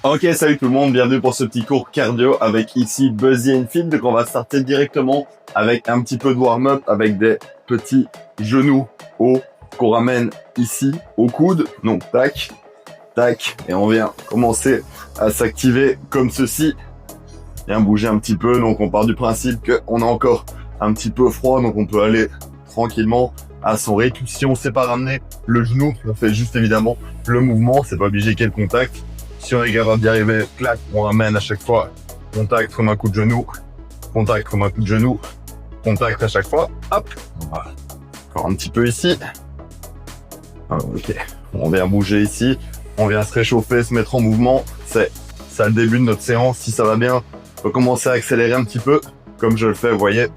Ok, salut tout le monde, bienvenue pour ce petit cours cardio avec ici Buzzy Enfield. Donc on va starter directement avec un petit peu de warm-up avec des petits genoux hauts qu'on ramène ici au coude. Donc tac, tac, et on vient commencer à s'activer comme ceci. Bien bouger un petit peu, donc on part du principe qu'on a encore un petit peu froid, donc on peut aller tranquillement à son rythme. Si on ne sait pas ramener le genou, on fait juste évidemment le mouvement, c'est pas obligé qu'il y ait le contact. Si on est capable d'y arriver, clac, on ramène à chaque fois, contact comme un coup de genou, contact comme un coup de genou, contact à chaque fois, hop, voilà. Encore un petit peu ici. Ok, on vient bouger ici, on vient se réchauffer, se mettre en mouvement, c'est ça le début de notre séance. Si ça va bien, on peut commencer à accélérer un petit peu, comme je le fais, vous voyez,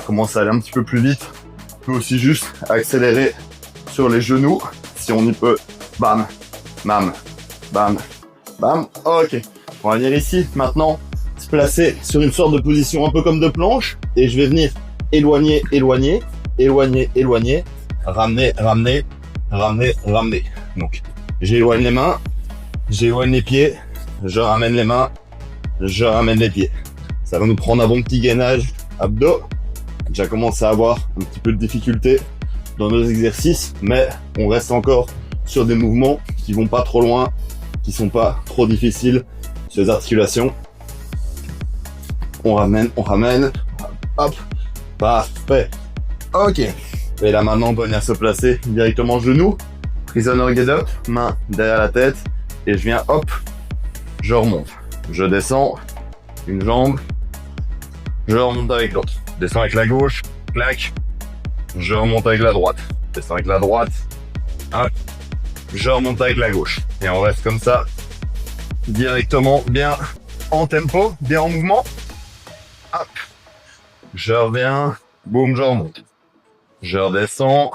commence à aller un petit peu plus vite. On peut aussi juste accélérer sur les genoux, si on y peut, bam, bam, bam, bam, ok. On va venir ici, maintenant, se placer sur une sorte de position un peu comme de planche, et je vais venir éloigner, éloigner, éloigner, éloigner, ramener, ramener, ramener, ramener. Donc, j'éloigne les mains, j'éloigne les pieds, je ramène les mains, je ramène les pieds. Ça va nous prendre un bon petit gainage abdos. Déjà commencé à avoir un petit peu de difficulté dans nos exercices, mais on reste encore sur des mouvements qui vont pas trop loin, qui sont pas trop difficiles sur les articulations. On ramène, hop, parfait. Ok. Et là maintenant, on peut venir se placer directement genou, prisoner get up, main derrière la tête, et je viens, hop, je remonte. Je descends, une jambe, je remonte avec l'autre. Descends avec la gauche, clac, je remonte avec la droite. Descends avec la droite, hop, je remonte avec la gauche. Et on reste comme ça, directement, bien en tempo, bien en mouvement. Hop, je reviens, boum, je remonte. Je redescends,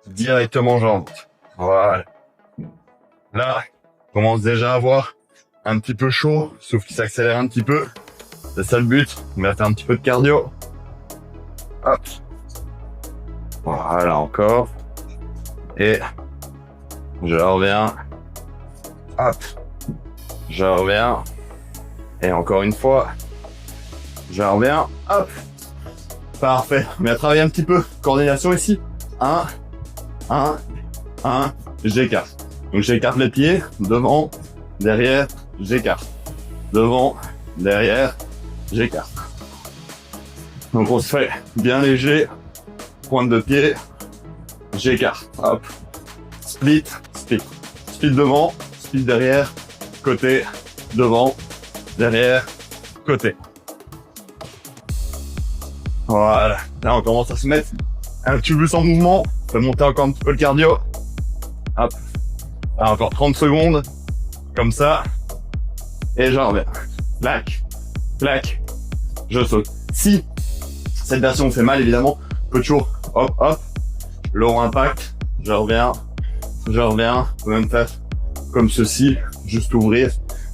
directement je remonte. Voilà. Là, on commence déjà à avoir un petit peu chaud, sauf qu'il s'accélère un petit peu. C'est ça le but, on va faire un petit peu de cardio. Hop. Voilà, encore. Et je reviens. Hop. Je reviens. Et encore une fois. Je reviens. Hop. Parfait. On va travailler un petit peu. Coordination ici. 1, 1, j'écarte. Donc j'écarte les pieds. Devant, derrière, j'écarte. Devant, derrière, j'écarte. Donc on se fait bien léger. Pointe de pied. J'écarte. Hop. Split, split. Split devant, split derrière, côté, devant, derrière, côté. Voilà. Là, on commence à se mettre un petit peu plus en mouvement. On peut monter encore un petit peu le cardio. Hop. Là, encore 30 secondes. Comme ça. Et j'en reviens. Clac. Clac. Je saute. Si cette version me fait mal, évidemment, on peut toujours, hop, hop. Low impact. Je reviens. Je reviens. On peut même faire comme ceci. Juste ouvrir.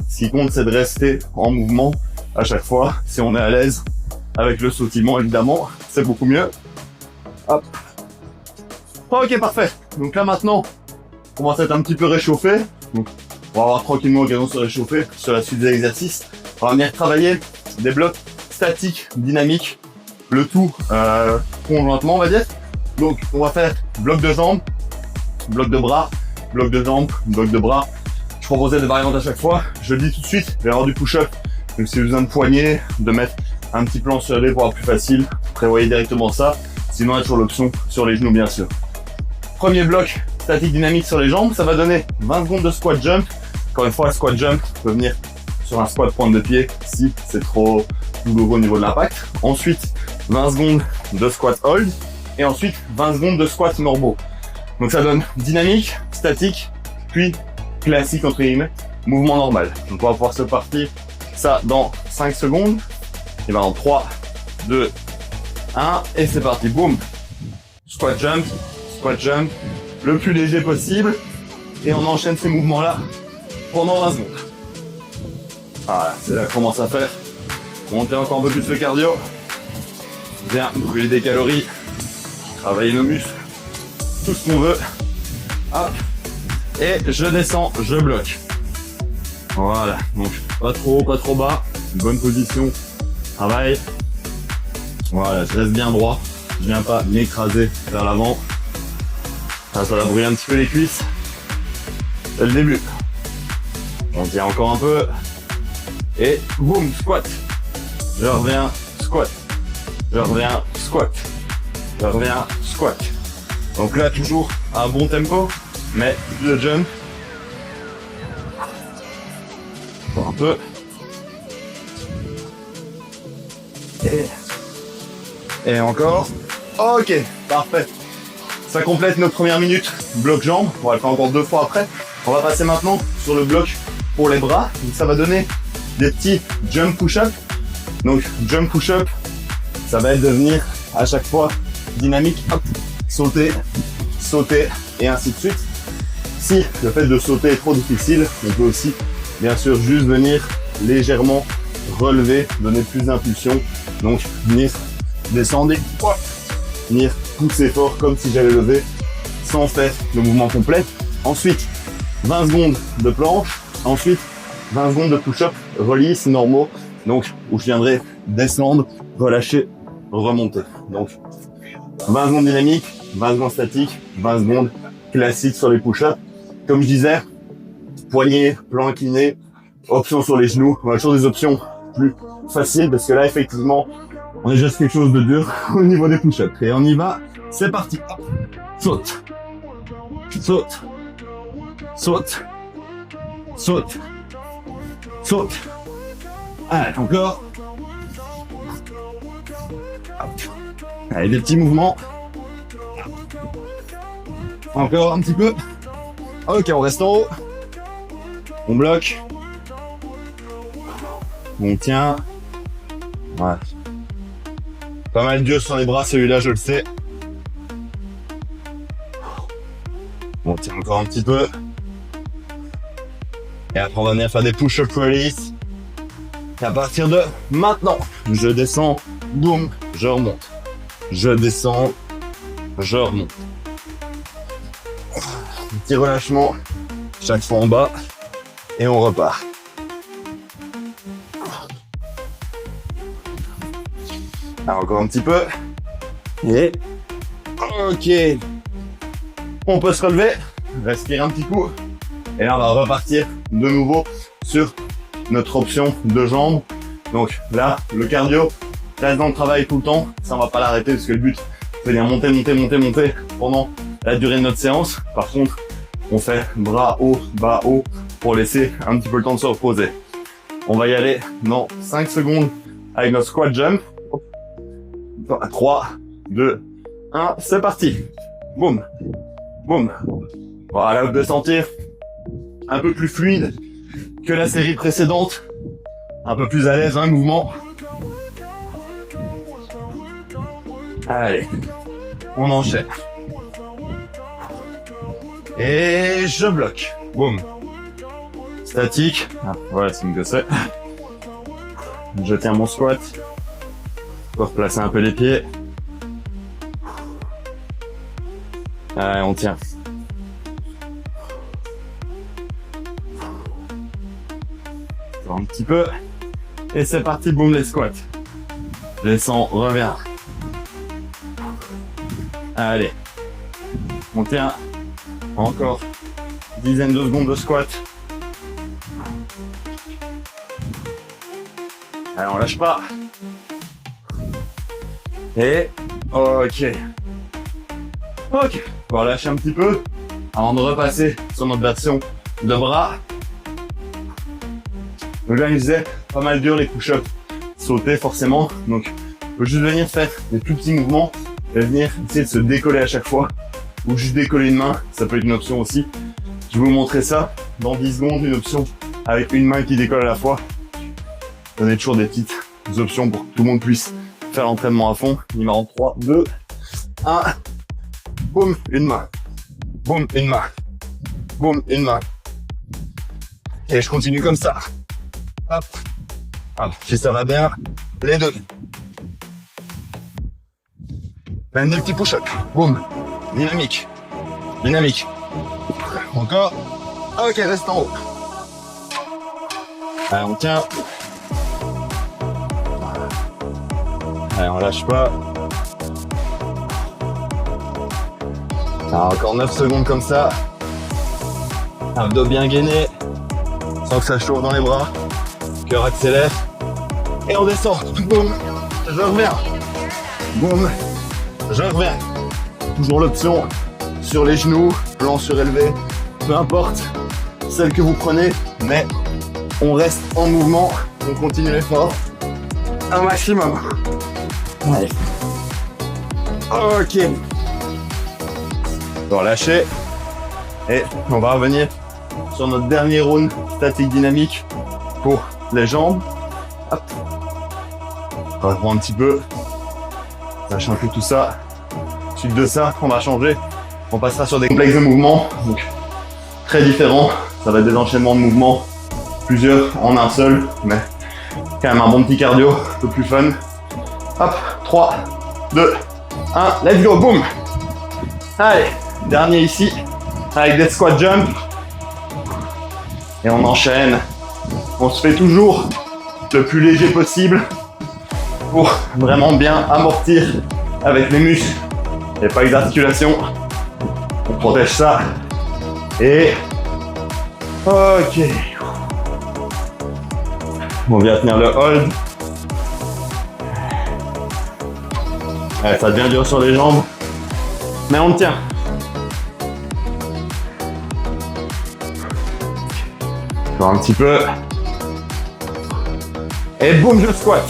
Ce qui compte, c'est de rester en mouvement à chaque fois. Si on est à l'aise avec le sautillement, évidemment, c'est beaucoup mieux. Hop. Ok, parfait. Donc là, maintenant, on commence à être un petit peu réchauffé. Donc, on va avoir tranquillement l'occasion de se réchauffer sur la suite des exercices. On va venir travailler des blocs statiques, dynamiques, le tout conjointement, on va dire. Donc, on va faire bloc de jambes, bloc de bras, bloc de jambes, bloc de bras. Je proposais des variantes à chaque fois. Je le dis tout de suite, il va y avoir du push-up. Donc, si vous avez besoin de poignées, de mettre un petit plan sur les pour avoir plus facile, prévoyez directement ça. Sinon, il y a toujours l'option sur les genoux, bien sûr. Premier bloc statique dynamique sur les jambes, ça va donner 20 secondes de squat jump. Encore une fois, squat jump peut venir sur un squat pointe de pied si c'est trop douloureux au niveau de l'impact. Ensuite, 20 secondes de squat hold. Et ensuite, 20 secondes de squat normaux. Donc ça donne dynamique, statique, puis classique entre guillemets, mouvement normal. Donc on va pouvoir se partir ça dans 5 secondes. Et ben en 3, 2, 1, et c'est parti, boum. Squat jump, le plus léger possible. Et on enchaîne ces mouvements-là pendant 20 secondes. Voilà, c'est là qu'on commence à faire. Monter encore un peu plus le cardio. Bien, brûler des calories. Travailler nos muscles. Tout ce qu'on veut. Hop. Et je descends, je bloque. Voilà, donc pas trop haut, pas trop bas, bonne position, travail. Voilà, je reste bien droit, je viens pas m'écraser vers l'avant. Ça va brûler un petit peu les cuisses. C'est le début. On tient encore un peu. Et boum, squat. Je reviens, squat. Je reviens, squat. Je reviens, squat. Donc là, toujours à un bon tempo, mais le jump. Encore un peu. Et encore. Ok, parfait. Ça complète notre première minute bloc jambes. On va le faire encore 2 fois après. On va passer maintenant sur le bloc pour les bras. Donc ça va donner des petits jump push-up. Donc jump push-up, ça va être de venir à chaque fois dynamique, hop, sauter, sauter et ainsi de suite. Si le fait de sauter est trop difficile, on peut aussi bien sûr juste venir légèrement relever, donner plus d'impulsion. Donc venir descendre et venir pousser fort comme si j'allais lever sans faire le mouvement complet. Ensuite 20 secondes de planche, ensuite 20 secondes de push-up, release normaux, donc où je viendrai descendre, relâcher, remonter. Donc 20 secondes dynamiques, 20 secondes statiques, 20 secondes classiques sur les push-ups. Comme je disais, poignet, plan incliné, option sur les genoux, on a toujours des options plus faciles parce que là effectivement on est juste quelque chose de dur au niveau des push-ups. Et on y va, c'est parti. Hop. Saute, saute, saute, saute, saute. Allez, encore. Hop. Allez, des petits mouvements. Encore un petit peu. Ok, on reste en haut. On bloque. On tient. Ouais. Pas mal dur sur les bras, celui-là, je le sais. On tient encore un petit peu. Et après, on va venir faire des push-up release. Et à partir de maintenant, je descends, boum, je remonte. Je descends, je remonte. Petit relâchement, chaque fois en bas. Et on repart. Alors encore un petit peu. Et ok. On peut se relever, respirer un petit coup. Et là, on va repartir de nouveau sur notre option de jambes. Donc là, le cardio reste dans le travail tout le temps. Ça, on va pas l'arrêter parce que le but, c'est de monter, monter, monter, monter pendant la durée de notre séance. Par contre, on fait bras haut, bas haut pour laisser un petit peu le temps de se reposer. On va y aller dans 5 secondes avec notre squat jump. 3, 2, 1, c'est parti. Boum, boum. Voilà, vous devez sentir un peu plus fluide que la série précédente. Un peu plus à l'aise, hein, mouvement. Allez, on enchaîne. Et je bloque. Boum. Statique. Ah, voilà, c'est mieux que ça. Je tiens mon squat. Pour replacer un peu les pieds. Allez, on tient. Encore un petit peu. Et c'est parti, boum, les squats. Descends, reviens. Allez. On tient. Encore. Dizaine de secondes de squat. Allez, on lâche pas. Et ok. Ok. On va relâcher un petit peu avant de repasser sur notre version de bras. Donc là, il faisait pas mal dur les push-ups. Sauter forcément. Donc, on peut juste venir faire des tout petits mouvements et venir essayer de se décoller à chaque fois. Ou juste décoller une main. Ça peut être une option aussi. Je vais vous montrer ça dans 10 secondes. Une option avec une main qui décolle à la fois. Donnez toujours des petites options pour que tout le monde puisse faire l'entraînement à fond. Numéro 3, 2, 1. Boum, une main. Boum, une main. Boum, une main. Et je continue comme ça. Hop. Hop. Si ça va bien, les deux. Même des petits push-ups. Boum. Dynamique. Dynamique. Encore. Ok, reste en haut. Allez, on tient. Allez, on lâche pas. Alors, encore 9 secondes comme ça. Abdos bien gainés. Sans que ça chauffe dans les bras. Cœur accélère. Et on descend. Boum. Je reviens. Boum. Je reviens. Toujours l'option sur les genoux, plan surélevé. Peu importe celle que vous prenez, mais on reste en mouvement. On continue l'effort. Un maximum. Allez. Ok. Bon, lâcher. Et on va revenir sur notre dernier round statique dynamique pour les jambes. Hop. On va reprendre un petit peu. Lâche un peu tout ça. Suite de ça, on va changer. On passera sur des complexes de mouvements. Donc, très différents. Ça va être des enchaînements de mouvements. Plusieurs en un seul. Mais quand même un bon petit cardio. Un peu plus fun. Hop. 3, 2, 1. Let's go. Boum. Allez. Dernier ici. Avec des squat jump. Et on enchaîne. On se fait toujours le plus léger possible pour vraiment bien amortir avec les muscles. Il n'y a pas que d'articulation. On protège ça. Et ok. On vient tenir le hold. Ouais, ça devient dur sur les jambes. Mais on le tient. Encore un petit peu. Et boum, je squat.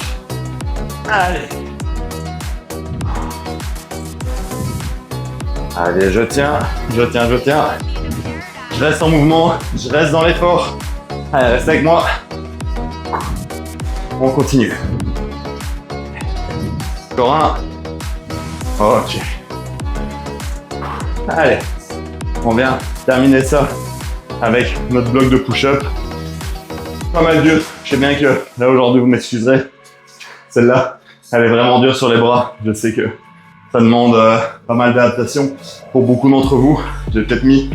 Allez. Allez, je tiens. Je reste en mouvement, je reste dans l'effort. Allez, reste avec moi. On continue. Encore un. Ok. Allez. On vient terminer ça avec notre bloc de push-up. Pas mal dur. Je sais bien que là aujourd'hui vous m'excuserez. Celle-là, elle est vraiment dure sur les bras. Je sais que ça demande pas mal d'adaptation pour beaucoup d'entre vous. J'ai peut-être mis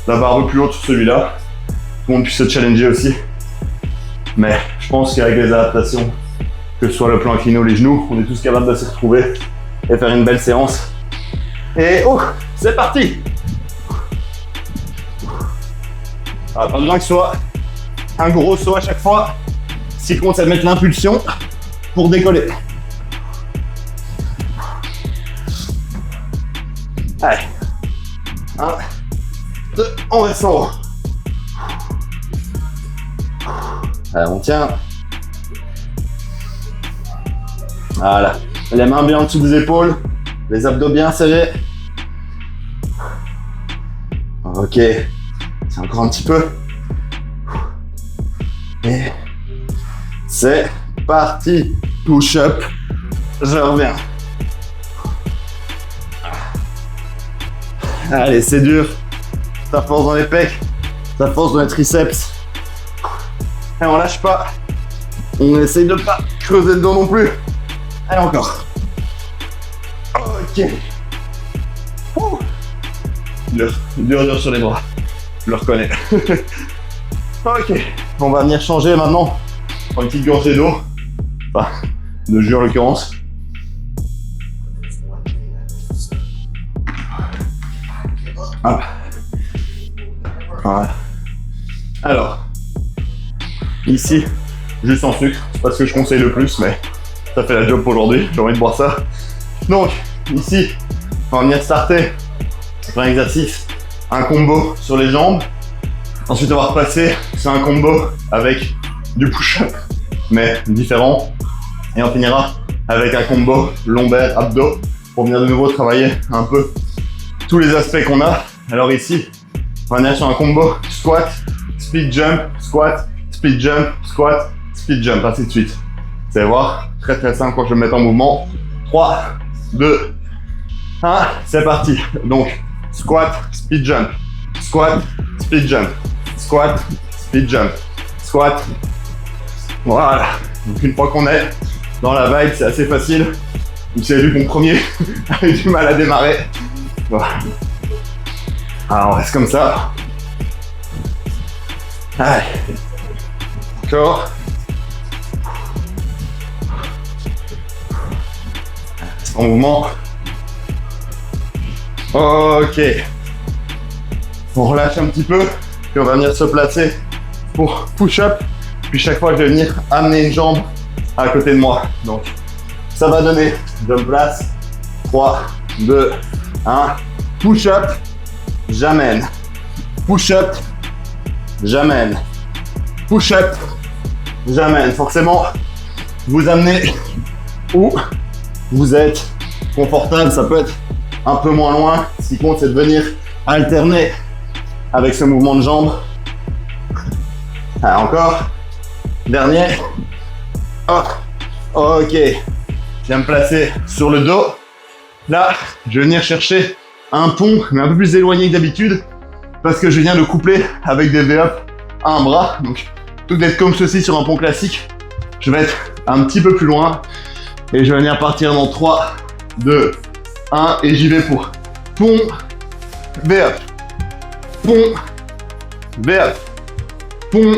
la barre un peu plus haute sur celui-là. Tout le monde puisse se challenger aussi. Mais je pense qu'avec les adaptations, que ce soit le plan incliné ou les genoux, on est tous capables de se retrouver et faire une belle séance. Et oh, c'est parti! Alors, pas besoin que ce soit un gros saut à chaque fois. Ce qui compte, c'est de mettre l'impulsion pour décoller. Allez. 1, 2, on reste en haut. Allez, on tient. Voilà. Les mains bien en dessous des épaules. Les abdos bien serrés. Ok. C'est encore un petit peu. Et c'est parti. Push up. Je reviens. Allez, c'est dur. Ça force dans les pecs. Ça force dans les triceps. Et on lâche pas. On essaye de pas creuser le dos non plus. Allez, encore. Ok. Dur sur les bras. Je le reconnais. Ok. On va venir changer maintenant. Prendre une petite gorgée d'eau. Enfin, de jus en l'occurrence. Hop. Voilà. Alors, ici, juste en sucre. C'est pas ce que je conseille le plus, mais ça fait la job pour aujourd'hui. J'ai envie de boire ça. Donc, ici, on va venir starter sur un exercice, un combo sur les jambes. Ensuite, on va repasser sur un combo avec du push-up, mais différent. Et on finira avec un combo lombaire, abdos, pour venir de nouveau travailler un peu tous les aspects qu'on a. Alors ici, on va venir sur un combo squat, split jump, squat, split jump, squat, split jump, ainsi de suite. Vous allez voir, très très simple quand je vais me mettre en mouvement. 3, 2, 1, c'est parti. Donc, squat, split jump, squat, split jump, squat, split jump, squat. Voilà. Donc une fois qu'on est dans la vibe, c'est assez facile. Vous avez vu que mon premier a eu du mal à démarrer. Voilà. Alors on reste comme ça. Allez. Encore. En mouvement. Ok. On relâche un petit peu, puis on va venir se placer pour push-up. Puis chaque fois, je vais venir amener une jambe à côté de moi. Donc, ça va donner, je me place. 3, 2, 1. Push-up, j'amène. Push-up, j'amène. Push-up, j'amène. Forcément, vous amenez où vous êtes confortable. Ça peut être un peu moins loin. Ce qui compte, c'est de venir alterner avec ce mouvement de jambe. Allez, encore. Dernier. Hop. Ok. Je viens me placer sur le dos. Là, je vais venir chercher un pont, mais un peu plus éloigné que d'habitude, parce que je viens de coupler avec des V-up à un bras. Donc, tout d'être comme ceci sur un pont classique, je vais être un petit peu plus loin. Et je vais venir partir dans 3, 2, 1. Et j'y vais pour pont, V-up, pont, V-up, pont,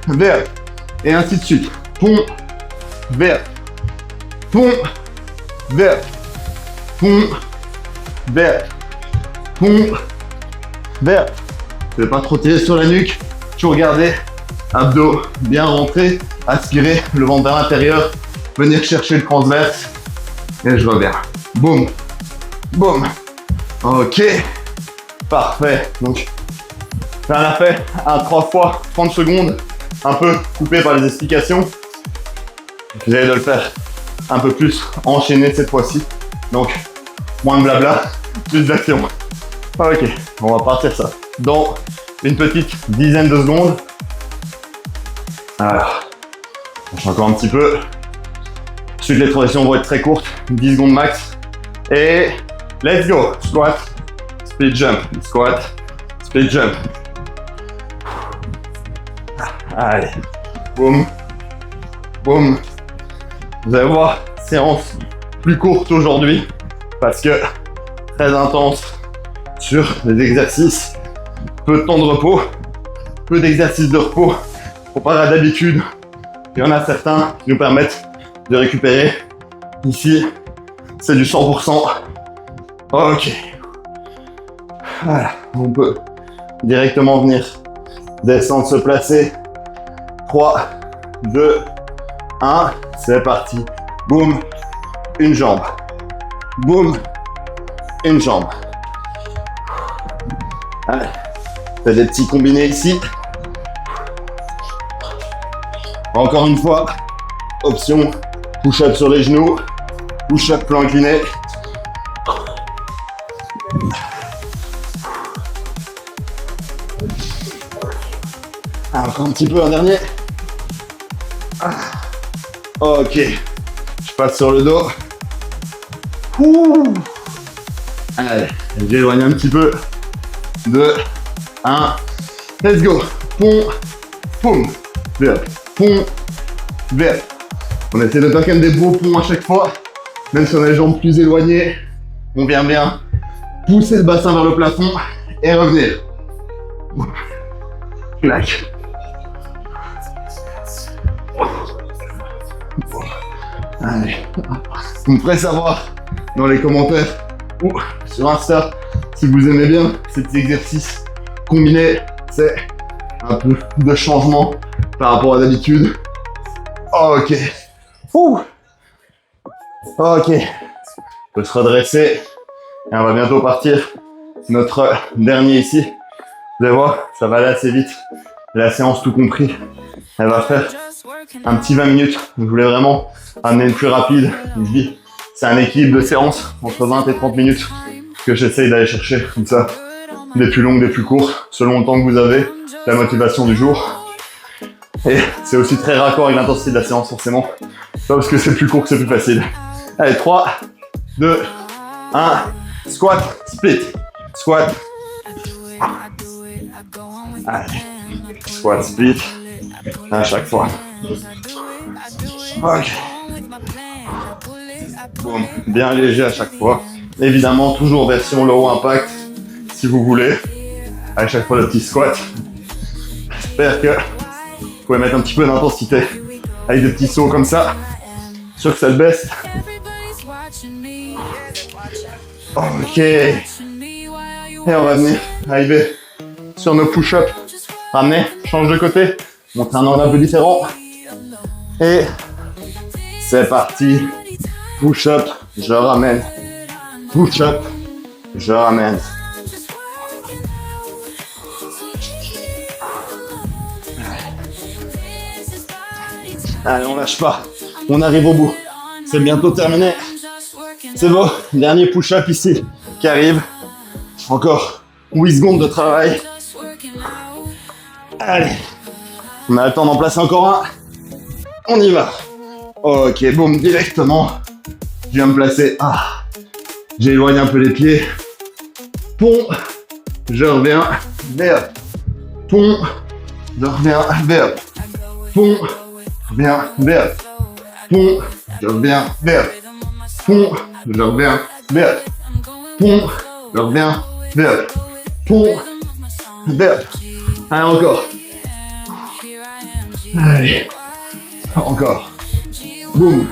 V-up. Et ainsi de suite. Pont, V-up, pont, V-up, pont, V-up, pont, V-up. Je ne vais pas trop tirer sur la nuque. Toujours garder abdos bien rentrés, aspirer le ventre vers l'intérieur, venir chercher le transverse et je reviens. Boum, boum. Ok, parfait. Donc, on a fait un 3 fois 30 secondes, un peu coupé par les explications. J'essaie de le faire un peu plus enchaîné cette fois-ci. Donc, moins de blabla, plus d'action. Ok, on va partir ça dans une petite dizaine de secondes. Alors, on change encore un petit peu. Ensuite, les transitions vont être très courtes, 10 secondes max. Et let's go. Squat, split jump, squat, split jump. Allez, boum, boum. Vous allez voir, séance plus courte aujourd'hui parce que très intense sur les exercices. Peu de temps de repos, peu d'exercices de repos comparé à d'habitude. Il y en a certains qui nous permettent de récupérer. Ici, c'est du 100%. Ok. Voilà, on peut directement venir descendre, se placer. 3, 2, 1, c'est parti. Boum, une jambe. Boum, une jambe. Allez, faites des petits combinés ici. Encore une fois, option push-up sur les genoux, push-up plan incliné. Encore un petit peu, un dernier. Ok, je passe sur le dos. Allez, j'éloigne un petit peu. 2, 1, let's go. Pont, poum, V-up, pont, V-up. On essaie de faire quand même des beaux ponts à chaque fois. Même si on a les jambes plus éloignées, on vient bien pousser le bassin vers le plafond et revenir. Clac. Allez. Vous me ferez savoir dans les commentaires ou sur Insta si vous aimez bien ces petits exercices combinés. C'est un peu de changement par rapport à d'habitude. Ok. Ouh. Ok. On peut se redresser et on va bientôt partir. Notre dernier ici. Vous allez voir, ça va aller assez vite. La séance tout compris, elle va faire un petit 20 minutes. Je voulais vraiment amener une plus rapide. Je dis, c'est un équilibre de séance entre 20 et 30 minutes que j'essaye d'aller chercher comme ça. Des plus longues, des plus courtes, selon le temps que vous avez, la motivation du jour. Et c'est aussi très raccord avec l'intensité de la séance forcément. Pas parce que c'est plus court que c'est plus facile. Allez, 3, 2, 1, squat, split, squat. Allez, squat, split, à chaque fois. Ok. Boum, bien léger à chaque fois. Évidemment, toujours version low impact, si vous voulez. À chaque fois le petit squat. J'espère que Vous pouvez mettre un petit peu d'intensité avec des petits sauts comme ça. Sûr que ça le baisse. Ok. Et on va venir arriver sur nos push-ups. Ramener, change de côté. Monter un angle un peu différent. Et c'est parti. Push-up, je ramène. Push-up, je ramène. Allez, on lâche pas. On arrive au bout. C'est bientôt terminé. C'est bon. Dernier push-up ici qui arrive. Encore 8 secondes de travail. Allez. On a le temps d'en placer encore un. On y va. Ok, boum, directement. Je viens me placer. J'éloigne un peu les pieds. Pont. Je reviens. Vers. Pont. Je reviens. Vers. Pont. Je reviens. Vers. Pont. Je reviens. Vers. Pont. Je reviens. Vers. Pont. Je reviens. Vers. Pont. Vers. Allez, encore. Allez. Encore. Boum.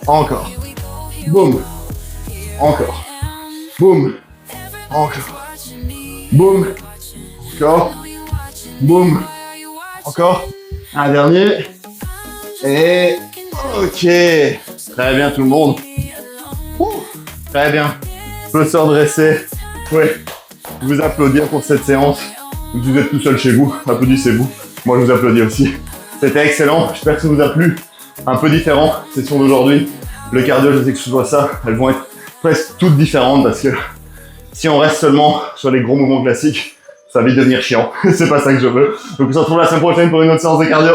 Encore. Boum. Encore. Boum. Encore. Boum. Encore. Boum. Encore. Un dernier. Et ok. Très bien tout le monde. Très bien. Je peux se redresser. Oui. Vous applaudir pour cette séance. Vous êtes tout seul chez vous. Applaudissez-vous. Moi je vous applaudis aussi. C'était excellent. J'espère que ça vous a plu. Un peu différent, session d'aujourd'hui. Le cardio, je sais que ce soit ça. Elles vont être presque toutes différentes parce que si on reste seulement sur les gros mouvements classiques, ça va vite devenir chiant. C'est pas ça que je veux. Donc on se retrouve la semaine prochaine pour une autre séance de cardio.